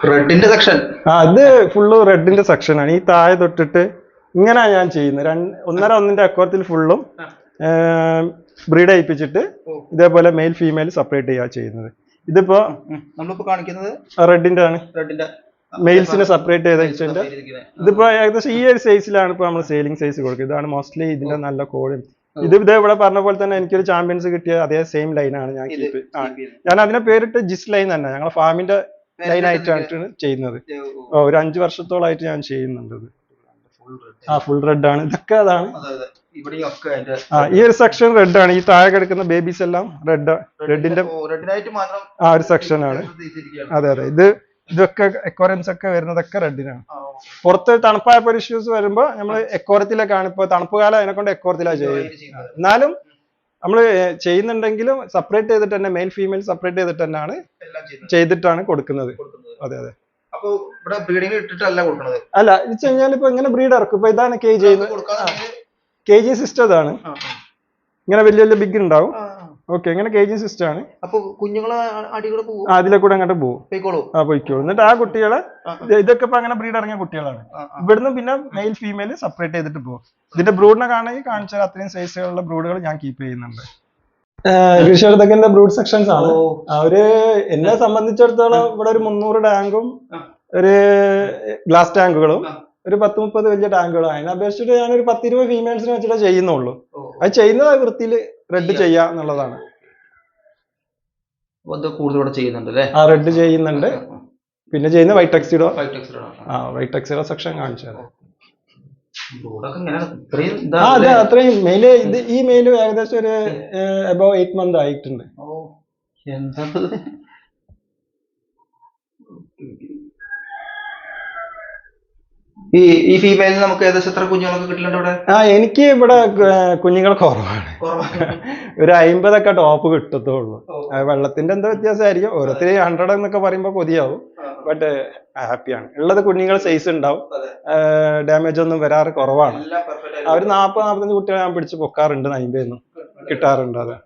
റെഡിന്റെ section. അത് full റെഡിന്റെ സെക്ഷനാണ്. ഈ താഴെ തൊട്ടിട്ട് ഇങ്ങനെ ഞാൻ ചെയ്യുന്നത്. 1.5 അക്വറത്തിൽ ഫുള്ളും ബ്രീഡ് ചെയ്യിപ്പിച്ചിട്ട് ഇതേപോലെ മെയിൽ ഫീമെയിൽ സെപ്പറേറ്റ് ചെയ്യാ ചെയ്യുന്നത്. ഇതിപ്പോ നമ്മളിപ്പോ കാണിക്കുന്നത് റെഡിന്റെ ആണ്. റെഡിന്റെ മെയിൽസിനെ സെപ്പറേറ്റ് ചെയ്തിട്ടുണ്ട്. ഇതിപ്പോ ഏകദേശം ഈ ഒരു സൈസിലാണ് ഇപ്പൊ നമ്മൾ സെയിലിംഗ് സൈസ് കൊടുക്കുക. ഇതാണ് മോസ്റ്റ്ലി ഇതിന്റെ നല്ല കോഡ്. ഇത് ഇവിടെ പറഞ്ഞ പോലെ തന്നെ എനിക്കൊരു ചാമ്പ്യൻസ് കിട്ടിയ അതേ സെയിം ലൈനാണ് ഞാൻ കീപ്പ്. ഞാൻ അതിനെ പേരിട്ട് ജിസ് ലൈൻ തന്നെ. ഞങ്ങളെ ഫാമിന്റെ ലൈൻ ആയിട്ടാണ് ചെയ്യുന്നത്. ഒരു 5 വർഷത്തോളായിട്ട് ഞാൻ ചെയ്യുന്നുണ്ട്. ഫുൾ റെഡ് ആണ്. ഇതൊക്കെ അതാണ്. ഈ ഒരു സെക്ഷൻ റെഡ് ആണ്. ഈ താഴെ കിടക്കുന്ന ബേബീസ് എല്ലാം റെഡിന്റെ ഒരു സെക്ഷൻ ആണ്. അതെ. ഇതൊക്കെ എക്വറൻസ് ഒക്കെ വരുന്നതൊക്കെ റെഡിനാണ്. പുറത്ത് തണുപ്പായപ്പോ ഇഷ്യൂസ് വരുമ്പോ നമ്മൾ എക്വറത്തിലേക്കാണ്. ഇപ്പൊ തണുപ്പ് കാലം അതിനെ കൊണ്ട് എക്വറത്തിലാണ് ചെയ്യുന്നത്. എന്നാലും നമ്മൾ ചെയ്യുന്നുണ്ടെങ്കിലും സെപ്പറേറ്റ് ചെയ്തിട്ട് തന്നെ മെയിൽ ഫീമെയിൽ സെപ്പറേറ്റ് ചെയ്തിട്ട് തന്നെയാണ് ചെയ്തിട്ടാണ് കൊടുക്കുന്നത്. അതെ. അല്ല ഇത് കഴിഞ്ഞാൽ ഇപ്പൊ ഇങ്ങനെ ബ്രീഡ് ഇറക്കും. ഇപ്പൊ ഇതാണ് കേജ് ചെയ്യുന്നത്. കേജിങ് സിസ്റ്റം ഇതാണ്. ഇങ്ങനെ വലിയ ബിഗ് ഉണ്ടാവും. ഓക്കെ, ഇങ്ങനെ കേജിങ് സിസ്റ്റം ആണ്. അപ്പൊ കുഞ്ഞുങ്ങളെ അതിലെ കൂടെ അങ്ങോട്ട് പോകും. പോയിക്കോളൂ. എന്നിട്ട് ആ കുട്ടികളെ ഇതൊക്കെ ഇപ്പൊ അങ്ങനെ ബ്രീഡ് ഇറങ്ങിയ കുട്ടികളാണ്. ഇവിടുന്ന് പിന്നെ മെയിൽ ഫീമെയിൽ സെപ്പറേറ്റ് ചെയ്തിട്ട് പോകും. ഇതിന്റെ ബ്രൂഡിനെ കാണണമെങ്കിൽ കാണിച്ചാൽ അത്രയും സൈസുകളുള്ള ബ്രൂഡുകൾ ഞാൻ കീപ്പ് ചെയ്യുന്നുണ്ട്. ഇതൊക്കെ ബ്രൂഡ് സെക്ഷൻസ് ആണ്. എന്നെ സംബന്ധിച്ചിടത്തോളം ഇവിടെ ഒരു 300 ടാങ്കും ഒരു ഗ്ലാസ് ടാങ്കുകളും ഒരു 10-30 വലിയ ടാങ്കുകളാണ്. അതിനെ അപേക്ഷിച്ചിട്ട് ഞാനൊരു 10-20 ഫീമെയിൽസിനെ വെച്ചിട്ടേ ചെയ്യുന്നുള്ളൂ. അത് ചെയ്യുന്നത് വൃത്തിയിൽ റെഡ് ചെയ്യാ എന്നുള്ളതാണ്. റെഡ് ചെയ്യുന്നുണ്ട്. പിന്നെ ചെയ്യുന്ന white tuxedo. White tuxedo section കാണിച്ചത്. അതെ, അത്രയും മെയില്. ഈ മെയില് ഏകദേശം ഒരു അബവ് 8 months ആയിട്ടുണ്ട്. ഈ ഫീമെയിലിന് നമുക്ക് ഏകദേശം എത്ര കുഞ്ഞുങ്ങളൊക്കെ കിട്ടുന്നുണ്ട് ഇവിടെ? എനിക്ക് ഇവിടെ കുഞ്ഞുങ്ങൾ കുറവാണ്. ഒരു 50 ടോപ്പ് കിട്ടത്തുള്ളൂ. വെള്ളത്തിന്റെ എന്താ വ്യത്യാസമായിരിക്കും. ഓരോരുത്തർ 100 എന്നൊക്കെ പറയുമ്പോ കൊതിയാവും. ബട്ട് ഹാപ്പിയാണ്. ഉള്ളത് കുഞ്ഞുങ്ങൾ സൈസ് ഉണ്ടാവും. ഡാമേജ് ഒന്നും വരാറ് കുറവാണ്. ഒരു 40-45 കുട്ടികളെ ഞാൻ പിടിച്ച് പൊക്കാറുണ്ട്. 50 കിട്ടാറുണ്ട്. അതെ.